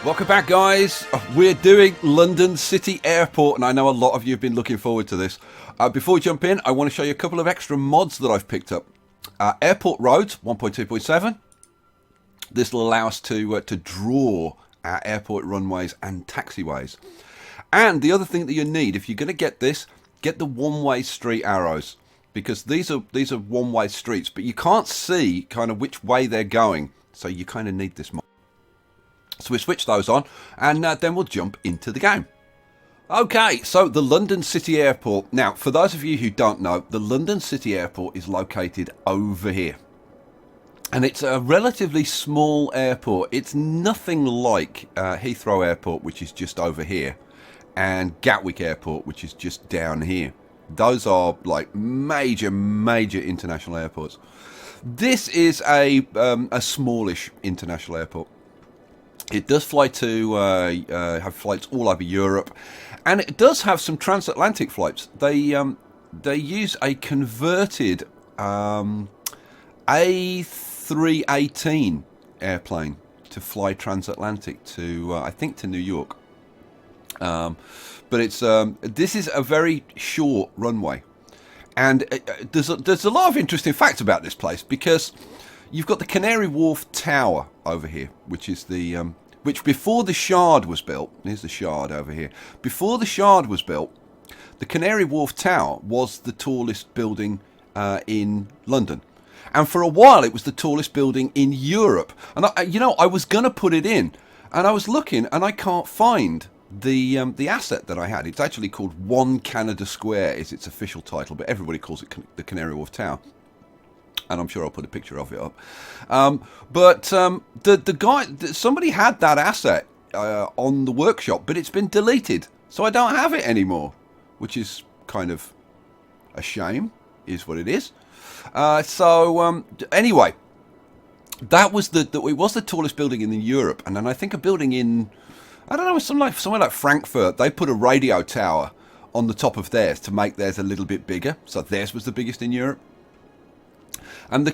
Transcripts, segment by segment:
Welcome back, guys. We're doing London City Airport, and I know a lot of you have been looking forward to this. Before we jump in, I want to show you a couple of extra mods that I've picked up. Airport Roads 1.2.7. This will allow us to draw our airport runways and taxiways. And the other thing that you need, if you're going to get this, get the one-way street arrows, because these are one-way streets, but you can't see kind of which way they're going, so you kind of need this mod. So we switch those on, and then we'll jump into the game. Okay, so the London City Airport. Now, for those of you who don't know, the London City Airport is located over here. And it's a relatively small airport. It's nothing like Heathrow Airport, which is just over here, and Gatwick Airport, which is just down here. Those are like major international airports. This is a smallish international airport. It does fly to have flights all over Europe, and it does have some transatlantic flights. They use a converted A318 airplane to fly transatlantic to I think to New York. But it's this is a very short runway, and there's a lot of interesting facts about this place, because you've got the Canary Wharf Tower over here, which is the which before the Shard was built. Here's the Shard over here. Before the Shard was built, the Canary Wharf Tower was the tallest building in London, and for a while it was the tallest building in Europe. And I was gonna put it in, and I was looking, and I can't find the asset that I had. It's actually called 1 Canada Square is its official title, but everybody calls it the Canary Wharf Tower. And I'm sure I'll put a picture of it up. The guy, somebody had that asset on the workshop, but it's been deleted, so I don't have it anymore, which is kind of a shame, is what it is. Anyway, that was it was the tallest building in Europe, and then I think a building in, I don't know, somewhere like Frankfurt, they put a radio tower on the top of theirs to make theirs a little bit bigger, so theirs was the biggest in Europe. And the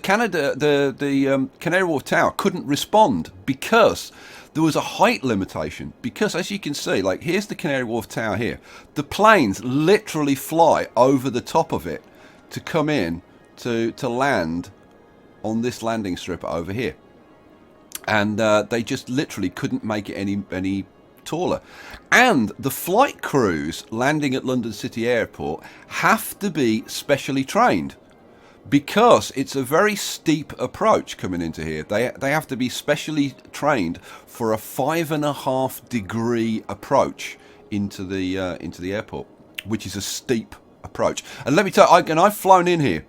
Canary Wharf Tower couldn't respond because there was a height limitation. Because, as you can see, like, here's the Canary Wharf Tower here. The planes literally fly over the top of it to come in to land on this landing strip over here. And they just literally couldn't make it any taller. And the flight crews landing at London City Airport have to be specially trained, because it's a very steep approach coming into here. They have to be specially trained for a 5.5 degree approach into the airport, which is a steep approach. And let me tell you, I've flown in here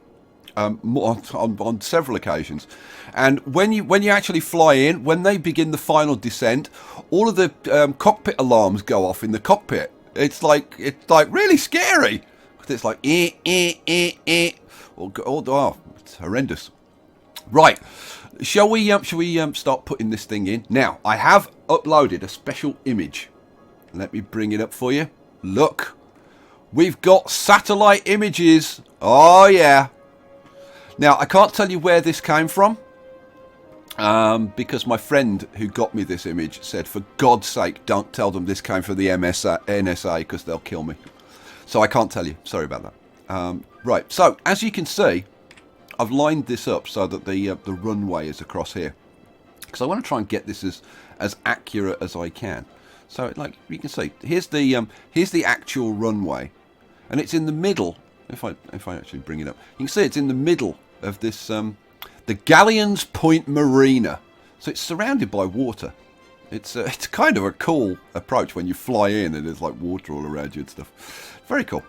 on several occasions, and when you actually fly in, when they begin the final descent, all of the cockpit alarms go off in the cockpit. It's like really scary. It's like Oh, it's horrendous. Right, shall we start putting this thing in? Now, I have uploaded a special image. Let me bring it up for you. Look, we've got satellite images. Oh yeah. Now, I can't tell you where this came from, because my friend who got me this image said, for God's sake, don't tell them this came from the NSA, because they'll kill me. So I can't tell you. Sorry about that. Right, so as you can see, I've lined this up so that the runway is across here, because I want to try and get this as accurate as I can. So, like you can see, here's the actual runway, and it's in the middle. If I actually bring it up, you can see it's in the middle of this the Galleons Point Marina. So it's surrounded by water. It's kind of a cool approach when you fly in and there's like water all around you and stuff. Very cool.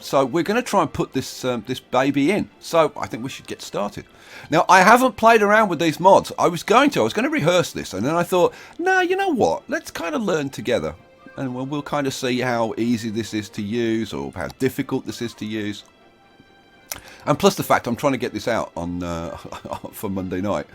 So we're going to try and put this baby in. So I think we should get started. Now, I haven't played around with these mods. I was going to rehearse this, and then I thought, no, you know what? Let's kind of learn together, and we'll kind of see how easy this is to use or how difficult this is to use. And plus the fact I'm trying to get this out on for Monday night,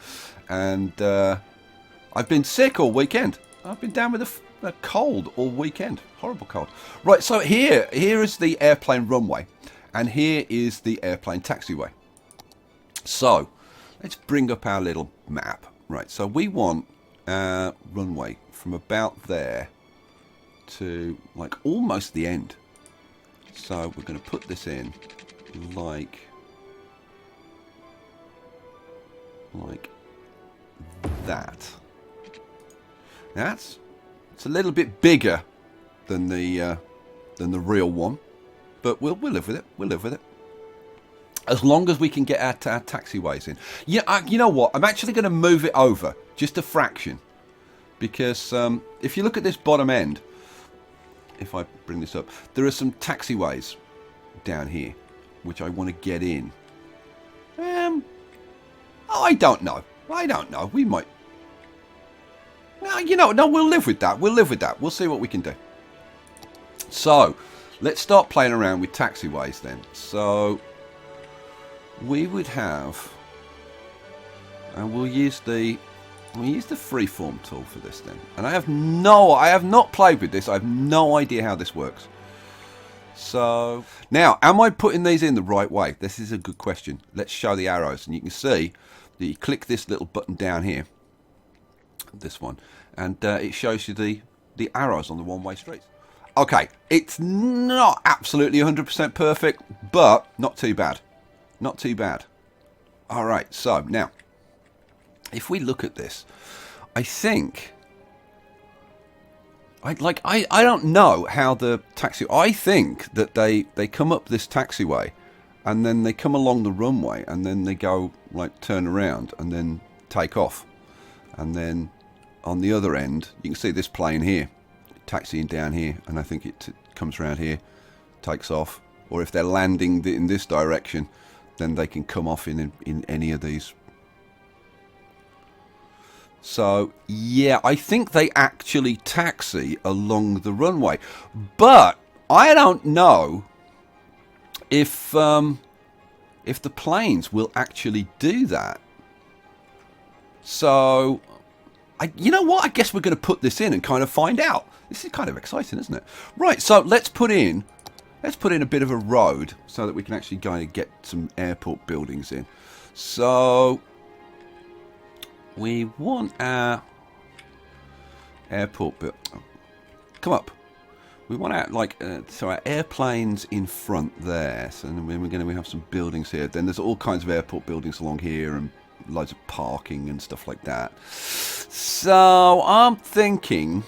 and I've been sick all weekend. I've been down with a cold all weekend. Horrible cold. Right, so here is the airplane runway, and here is the airplane taxiway. So let's bring up our little map. Right, so we want our runway from about there to like almost the end. So we're going to put this in like that. Now it's a little bit bigger than the real one, but we'll live with it. We'll live with it. As long as we can get our taxiways in. Yeah, you know what? I'm actually going to move it over just a fraction, because if you look at this bottom end, if I bring this up, there are some taxiways down here which I want to get in. I don't know. We might. No, you know, no, we'll live with that. We'll see what we can do. So, let's start playing around with taxiways then. So, we would have, and we'll use the freeform tool for this then. And I have not played with this. I have no idea how this works. So, now, am I putting these in the right way? This is a good question. Let's show the arrows, and you can see that you click this little button down here, this one, and it shows you the arrows on the one-way streets. Okay, it's not absolutely 100% perfect, but not too bad. Not too bad. All right, so now, if we look at this, I think, I don't know how the taxi, I think that they come up this taxiway, and then they come along the runway, and then they go, like, turn around, and then take off. And then on the other end, you can see this plane here, taxiing down here, and I think it comes around here, takes off. Or if they're landing in this direction, then they can come off in any of these. So, yeah, I think they actually taxi along the runway. But I don't know if the planes will actually do that. So, you know what? I guess we're going to put this in and kind of find out. This is kind of exciting, isn't it? Right, so let's put in a bit of a road so that we can actually kind of get some airport buildings in. So, we want our airport build. Come up. We want our so our airplanes in front there. So then we're going to have some buildings here. Then there's all kinds of airport buildings along here and loads of parking and stuff like that. So I'm thinking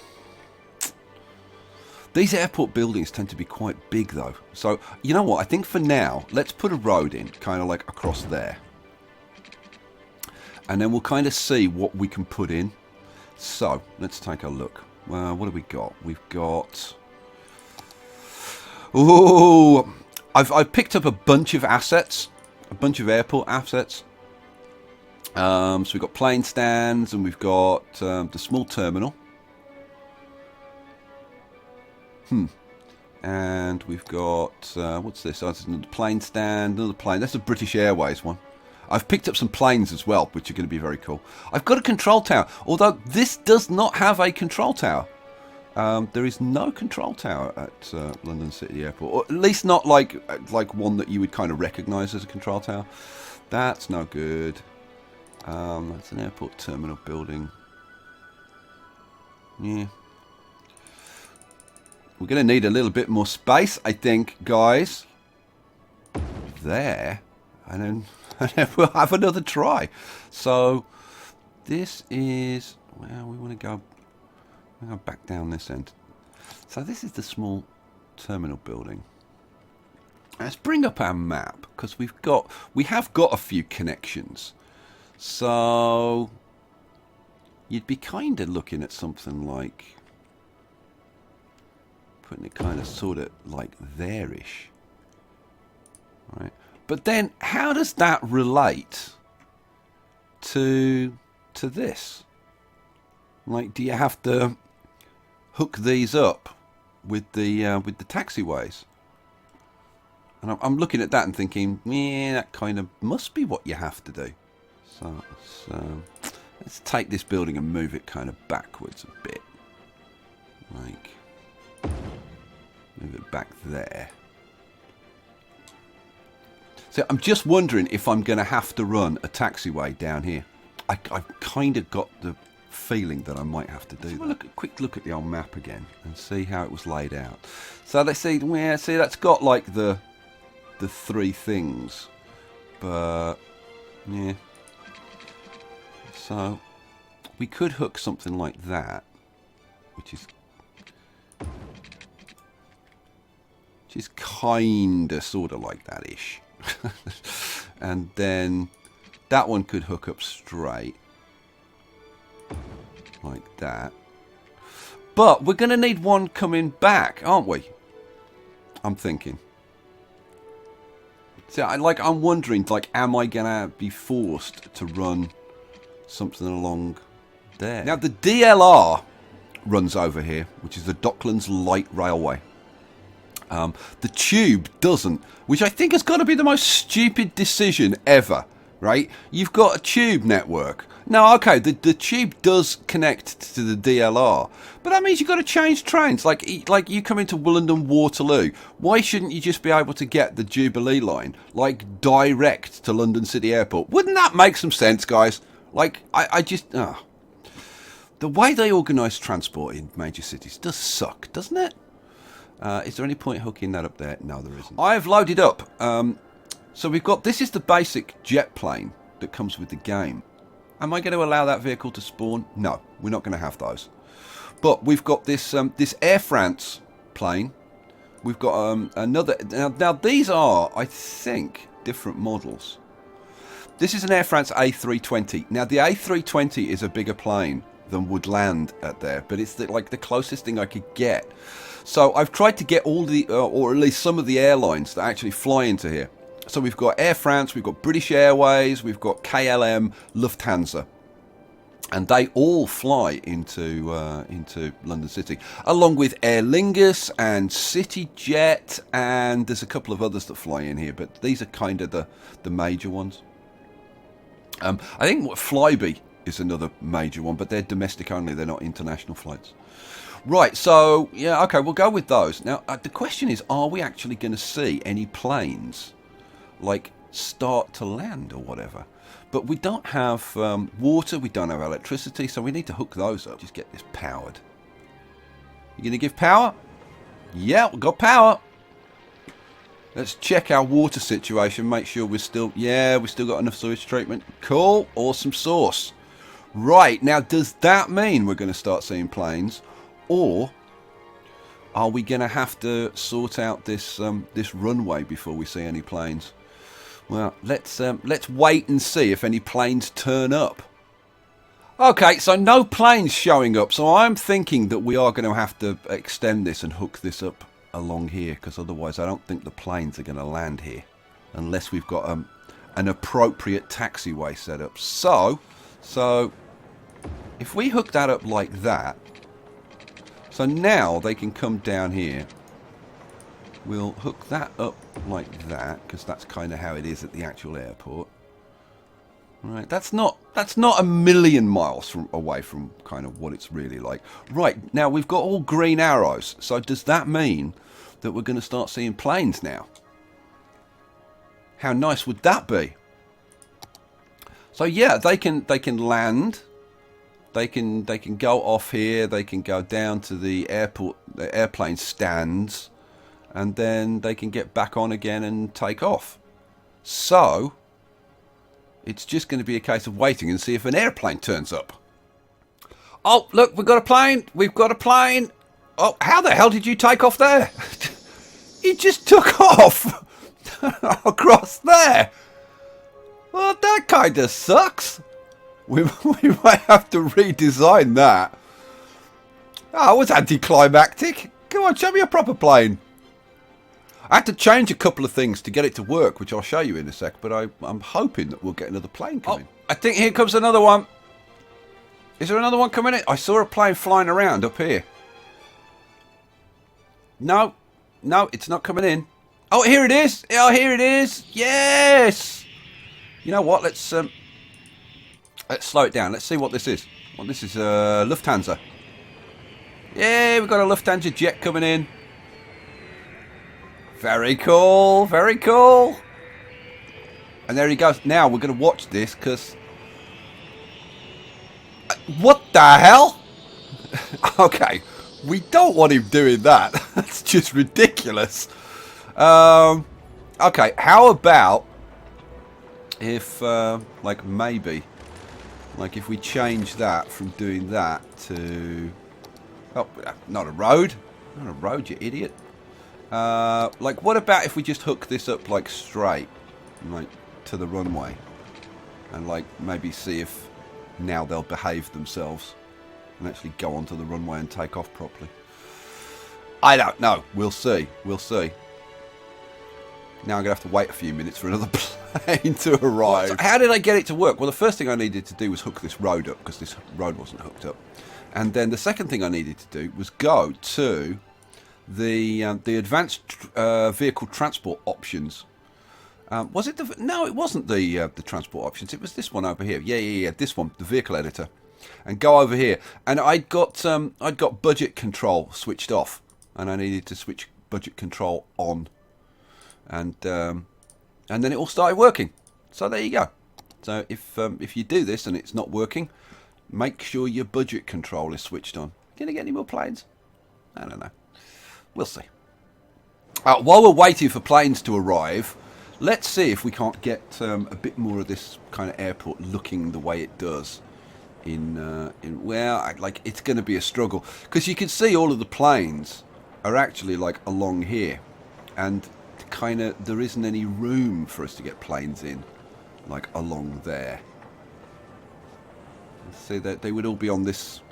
these airport buildings tend to be quite big though. So you know what? I think for now let's put a road in, kind of like across there, and then we'll kind of see what we can put in. So let's take a look. Well, what have we got? We've got. Oh, I've picked up a bunch of assets, a bunch of airport assets. So we've got plane stands, and we've got the small terminal. And we've got what's this? Oh, it's another plane stand, another plane. That's a British Airways one. I've picked up some planes as well, which are going to be very cool. I've got a control tower, although this does not have a control tower. There is no control tower at London City Airport, or at least not like one that you would kind of recognise as a control tower. That's no good. That's an airport terminal building. Yeah. We're going to need a little bit more space, I think, guys. There. And then we'll have another try. So, this is... Well, we want to go back down this end. So this is the small terminal building. Let's bring up our map, because we have got a few connections. So you'd be kind of looking at something like putting it kind of sort of like there-ish. Right? But then how does that relate to this? Like, do you have to hook these up with the taxiways? And I'm looking at that and thinking, yeah, that kind of must be what you have to do. So let's take this building and move it kind of backwards a bit. Like, move it back there. So I'm just wondering if I'm going to have to run a taxiway down here. I've kind of got the feeling that I might have to do that. Look, a quick look at the old map again and see how it was laid out. So let's see. Yeah, see, that's got like the three things, but yeah. So we could hook something like that, which is kinda sorta like that ish. And then that one could hook up straight like that. But we're gonna need one coming back, aren't we? I'm thinking. So I'm wondering, like, am I gonna be forced to run something along there? Now the DLR runs over here, which is the Docklands Light Railway. The tube doesn't, which I think has got to be the most stupid decision ever, right? You've got a tube network. Now, okay, the tube does connect to the DLR, but that means you've got to change trains. Like you come into London Waterloo, why shouldn't you just be able to get the Jubilee line, like, direct to London City Airport? Wouldn't that make some sense, guys? Like, I just... The way they organise transport in major cities does suck, doesn't it? Is there any point hooking that up there? No, there isn't. I've loaded up. So we've got... This is the basic jet plane that comes with the game. Am I going to allow that vehicle to spawn? No, we're not going to have those. But we've got this this Air France plane. We've got another... Now, these are, I think, different models. This is an Air France A320. Now, the A320 is a bigger plane than would land at there, but it's like the closest thing I could get. So I've tried to get all the, or at least some of the airlines that actually fly into here. So we've got Air France, we've got British Airways, we've got KLM, Lufthansa, and they all fly into London City, along with Aer Lingus and CityJet, and there's a couple of others that fly in here, but these are kind of the major ones. I think Flybe is another major one, but they're domestic only, they're not international flights. Right, so, yeah, okay, we'll go with those. Now, the question is, are we actually going to see any planes, like, start to land or whatever? But we don't have water, we don't have electricity, so we need to hook those up. Just get this powered. You going to give power? Yeah, we've got power. Let's check our water situation, make sure we're still... Yeah, we've still got enough sewage treatment. Cool, awesome sauce. Right, now, does that mean we're going to start seeing planes? Or are we going to have to sort out this this runway before we see any planes? Well, let's wait and see if any planes turn up. Okay, so no planes showing up. So I'm thinking that we are going to have to extend this and hook this up along here, because otherwise I don't think the planes are going to land here unless we've got an appropriate taxiway set up. So if we hook that up like that. So now they can come down here. We'll hook that up like that, because that's kind of how it is at the actual airport. Right, that's not a million miles away from kind of what it's really like. Right, now we've got all green arrows. So does that mean that we're going to start seeing planes now? How nice would that be? So yeah, they can land. They can go off here. They can go down to the airport, the airplane stands, and then they can get back on again and take off. So it's just going to be a case of waiting and see if an airplane turns up. Oh, look, we've got a plane. We've got a plane. Oh, how the hell did you take off there? You just took off across there. Well, that kind of sucks. We might have to redesign that. Oh, it was anticlimactic. Come on, show me a proper plane. I had to change a couple of things to get it to work, which I'll show you in a sec, but I'm hoping that we'll get another plane coming. Oh, I think here comes another one. Is there another one coming in? I saw a plane flying around up here. No, it's not coming in. Oh, here it is. Oh, here it is. Yes. You know what? Let's slow it down. Let's see what this is. Well, this is Lufthansa. Yeah, we've got a Lufthansa jet coming in. Very cool, very cool. And there he goes. Now we're going to watch this because What the hell? Okay, we don't want him doing that. That's just ridiculous. Okay, how about if, like, maybe, like, if we change that from doing that to... Oh, not a road. Not a road, you idiot. Like, what about if we just hook this up, like, straight, like, to the runway? And, like, maybe see if now they'll behave themselves and actually go onto the runway and take off properly. I don't know. We'll see. We'll see. Now I'm going to have to wait a few minutes for another plane to arrive. So how did I get it to work? Well, the first thing I needed to do was hook this road up, because this road wasn't hooked up. And then the second thing I needed to do was go to the advanced vehicle transport options. Was it the... No, it wasn't the transport options. It was this one over here. Yeah. This one, the vehicle editor. And go over here. And I'd got budget control switched off. And I needed to switch budget control on. And then it all started working. So there you go. So if you do this and it's not working, make sure your budget control is switched on. Gonna get any more planes? I don't know. We'll see. While we're waiting for planes to arrive, let's see if we can't get a bit more of this kind of airport looking the way it does. Like, it's going to be a struggle, because you can see all of the planes are actually like along here, and kind of there isn't any room for us to get planes in, like along there. See that they would all be on this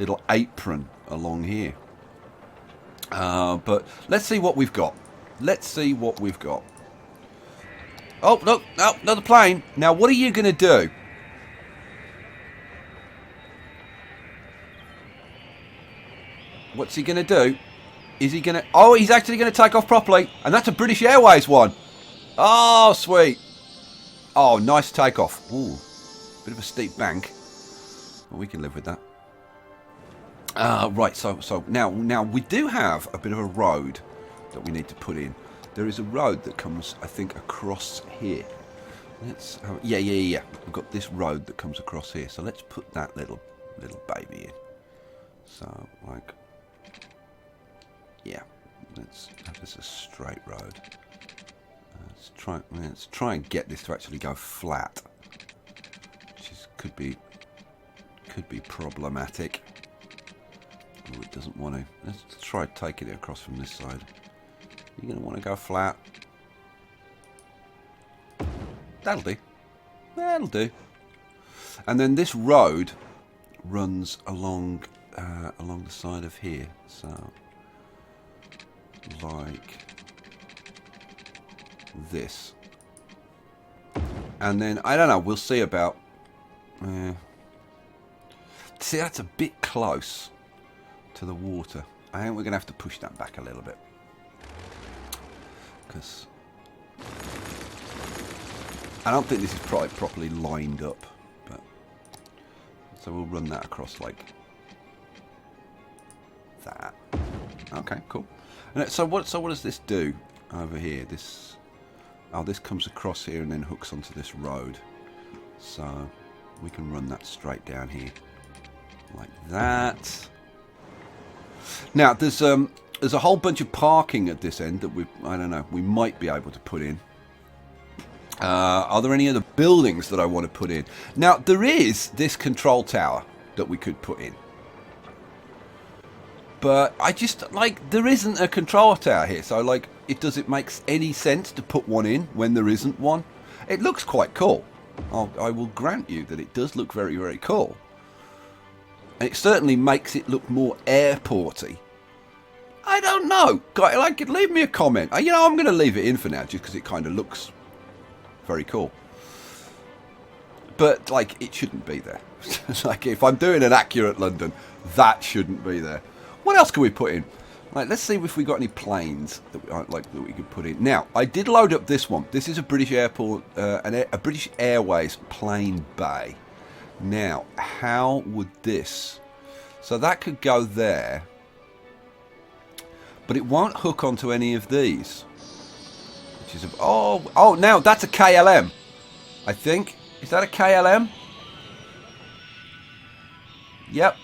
little apron along here. But let's see what we've got. Let's see what we've got. Oh, no, another plane. Now, what are you going to do? What's he going to do? Is he going to... Oh, he's actually going to take off properly. And that's a British Airways one. Oh, sweet. Oh, nice takeoff. Ooh, bit of a steep bank. Well, we can live with that. Right, so now we do have a bit of a road that we need to put in. There is a road that comes, I think, across here. Let's yeah. We've got this road that comes across here. So let's put that little baby in. So, like, yeah, let's have this a straight road. Let's try and get this to actually go flat, which could be problematic. Oh, it doesn't want to. Let's try taking it across from this side. You're going to want to go flat. That'll do. That'll do. And then this road runs along the side of here. So, like this. And then, I don't know, we'll see about... see, that's a bit close to the water. I think we're going to have to push that back a little bit. Because I don't think this is properly lined up. But so we'll run that across like that. Okay, cool. And so what does this do over here? This comes across here and then hooks onto this road. So we can run that straight down here like that. Now there's a whole bunch of parking at this end that I don't know, we might be able to put in. Are there any other buildings that I want to put in? Now there is this control tower that we could put in. But I just, like, there isn't a control tower here. So, like, does it make any sense to put one in when there isn't one? It looks quite cool. I will grant you that it does look very, very cool. And it certainly makes it look more airporty. I don't know. Like, leave me a comment. You know, I'm going to leave it in for now just because it kind of looks very cool. But, like, it shouldn't be there. Like, if I'm doing an accurate London, that shouldn't be there. What else can we put in? Right, let's see if we got any planes that we could put in. Now, I did load up this one. This is a British airport, a British Airways plane bay. Now, how would this? So that could go there, but it won't hook onto any of these. Which is oh, now that's a KLM. I think, is that a KLM? Yep.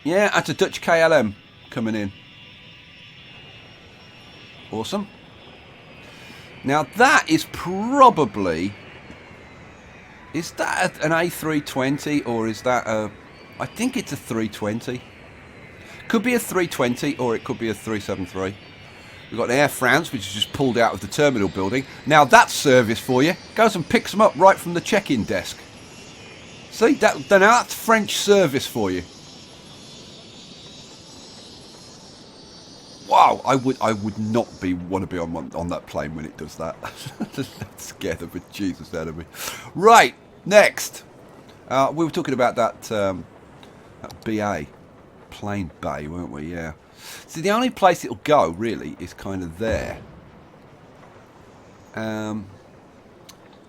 Yeah, that's a Dutch KLM coming in. Awesome. Now that is probably... Is that an A320 or is that a... I think it's a 320. Could be a 320 or it could be a 373. We've got Air France, which is just pulled out of the terminal building. Now that's service for you. Goes and picks them up right from the check-in desk. See, now that's French service for you. Wow, I would not want to be on that plane when it does that. That scared the bejesus out of me. Right, next. We were talking about that BA, plane bay, weren't we? Yeah. See, the only place it'll go, really, is kind of there.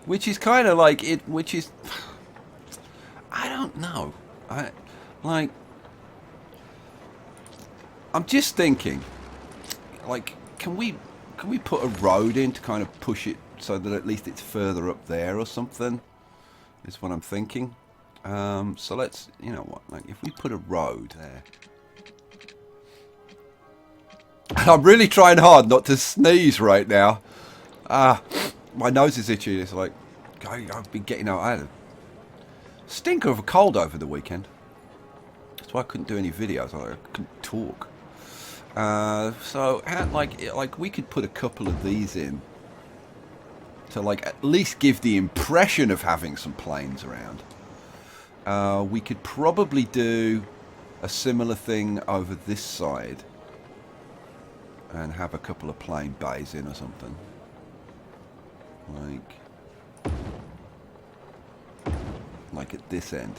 Which is kind of like it, which is... I don't know. I'm just thinking... Like, can we put a road in to kind of push it so that at least it's further up there or something? Is what I'm thinking. So let's, you know what? Like, if we put a road there, and I'm really trying hard not to sneeze right now. My nose is itchy. It's like I've been getting out. I had a stinker of a cold over the weekend. That's why I couldn't do any videos. I couldn't talk. So, like we could put a couple of these in to, like, at least give the impression of having some planes around. We could probably do a similar thing over this side and have a couple of plane bays in or something. Like at this end.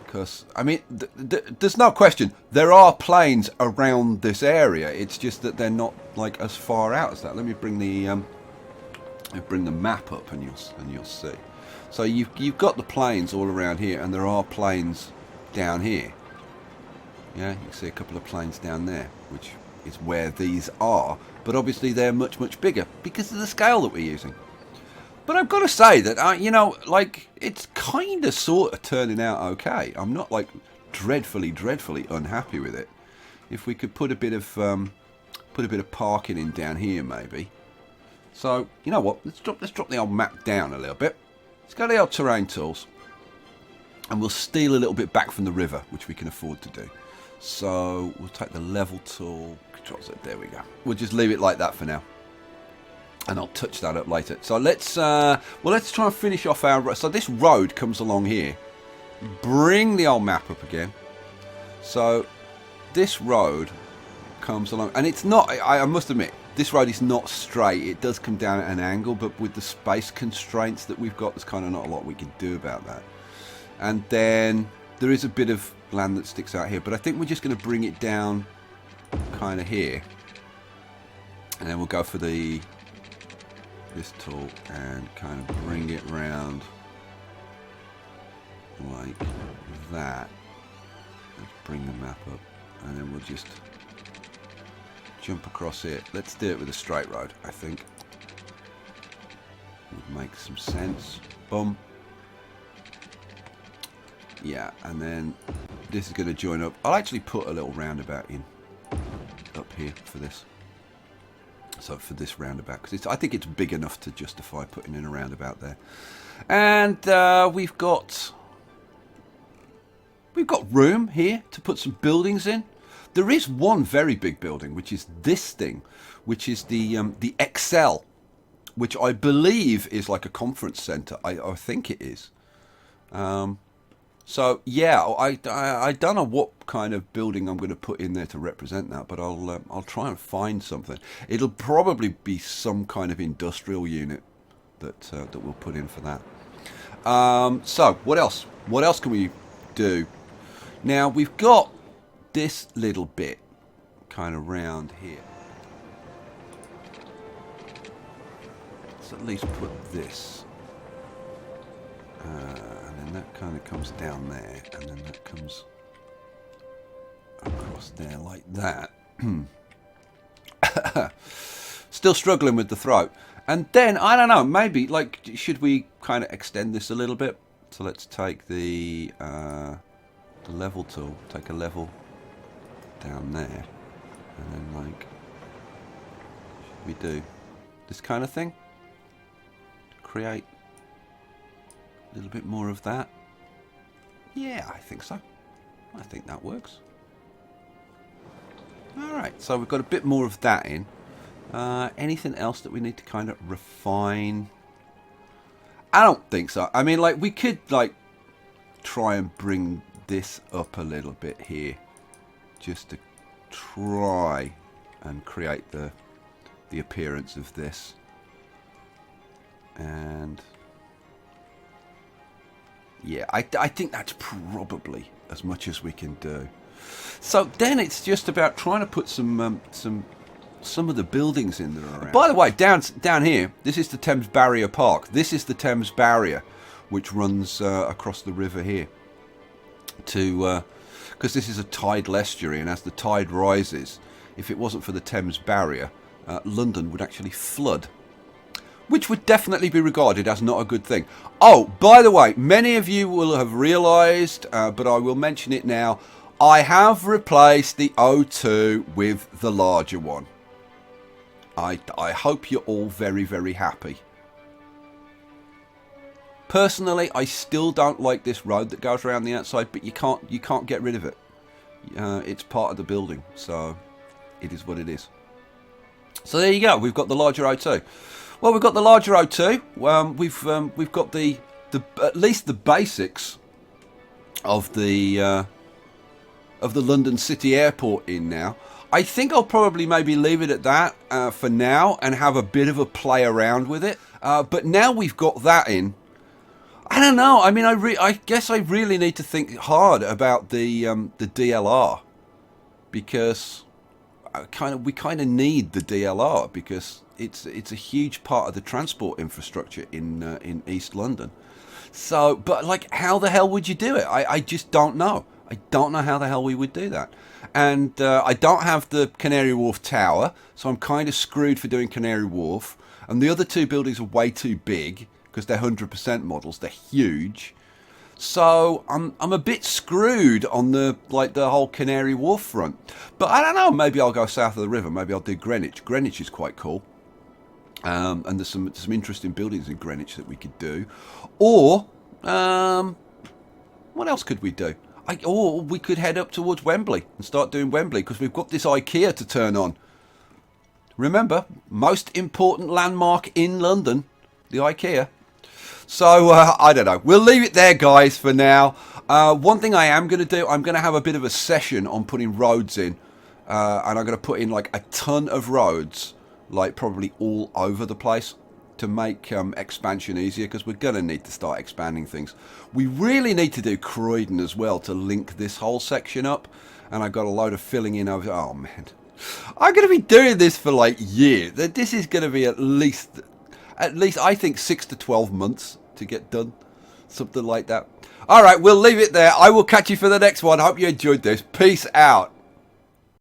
Because, I mean, there's no question. There are planes around this area. It's just that they're not, like, as far out as that. Let me bring the map up and you'll see. So you've got the planes all around here, and there are planes down here. Yeah, you can see a couple of planes down there, which is where these are. But obviously they're much, much bigger because of the scale that we're using. But I've got to say that, you know, like, it's kind of sort of turning out okay. I'm not, like, dreadfully unhappy with it. If we could put a bit of parking in down here, maybe. So, you know what? Let's drop the old map down a little bit. Let's go to the old terrain tools. And we'll steal a little bit back from the river, which we can afford to do. So, we'll take the level tool. Control Z, there we go. We'll just leave it like that for now. And I'll touch that up later. So let's try and finish off our... So this road comes along here. Bring the old map up again. So this road comes along. And it's not... I must admit, this road is not straight. It does come down at an angle. But with the space constraints that we've got, there's kind of not a lot we can do about that. And then there is a bit of land that sticks out here. But I think we're just going to bring it down kind of here. And then we'll go for this tool and kind of bring it round like that. Let's bring the map up and then we'll just jump across it. Let's do it with a straight road, I think. Would make some sense. Boom. Yeah, and then this is going to join up. I'll actually put a little roundabout in up here for this. So for this roundabout, because I think it's big enough to justify putting in a roundabout there. And we've got room here to put some buildings in. There is one very big building, which is this thing, which is the Excel, which I believe is like a conference centre. I think it is. So yeah, I don't know what kind of building I'm going to put in there to represent that, but I'll try and find something. It'll probably be some kind of industrial unit that we'll put in for that. So what else? What else can we do? Now we've got this little bit kind of round here. Let's at least put this. And then that kind of comes down there, and then that comes across there like that. Still struggling with the throat. And then, I don't know, maybe, like, should we kind of extend this a little bit? So let's take the level tool, take a level down there, and then like, should we do this kind of thing? Create a little bit more of that. Yeah, I think so. I think that works. Alright, so we've got a bit more of that in. Anything else that we need to kind of refine? I don't think so. I mean, like, we could, like, try and bring this up a little bit here. Just to try and create the appearance of this. And yeah, I think that's probably as much as we can do. So then it's just about trying to put some of the buildings in there around. By the way, down here, this is the Thames Barrier Park. This is the Thames Barrier, which runs across the river here. Because this is a tidal estuary, and as the tide rises, if it wasn't for the Thames Barrier, London would actually flood, which would definitely be regarded as not a good thing. Oh, by the way, many of you will have realised, but I will mention it now, I have replaced the O2 with the larger one. I hope you're all very, very happy. Personally, I still don't like this road that goes around the outside, but you can't get rid of it. It's part of the building, so it is what it is. So there you go. We've got the larger O2. Well, we've got the larger O2. We've got the at least the basics of the London City Airport in now. I think I'll probably maybe leave it at that for now and have a bit of a play around with it. But now we've got that in, I don't know. I mean, I guess I really need to think hard about the DLR, because we kind of need the DLR because it's a huge part of the transport infrastructure in East London. So, but like, how the hell would you do it? I just don't know. I don't know how the hell we would do that. And I don't have the Canary Wharf Tower, so I'm kind of screwed for doing Canary Wharf. And the other two buildings are way too big because they're 100% models. They're huge. So I'm a bit screwed on the whole Canary Wharf front. But I don't know. Maybe I'll go south of the river. Maybe I'll do Greenwich. Greenwich is quite cool. And there's some interesting buildings in Greenwich that we could do. Or what else could we do? Or we could head up towards Wembley and start doing Wembley, because we've got this IKEA to turn on. Remember, most important landmark in London, the IKEA. So, I don't know. We'll leave it there, guys, for now. One thing I am going to do, I'm going to have a bit of a session on putting roads in. And I'm going to put in, like, a ton of roads, like, probably all over the place, to make expansion easier, because we're going to need to start expanding things. We really need to do Croydon as well to link this whole section up. And I've got a load of filling in over... Oh, man. I'm going to be doing this for, like, years. This is going to be at least I think 6 to 12 months to get done. Something like that. All right, we'll leave it there. I will catch you for the next one. I hope you enjoyed this. Peace out.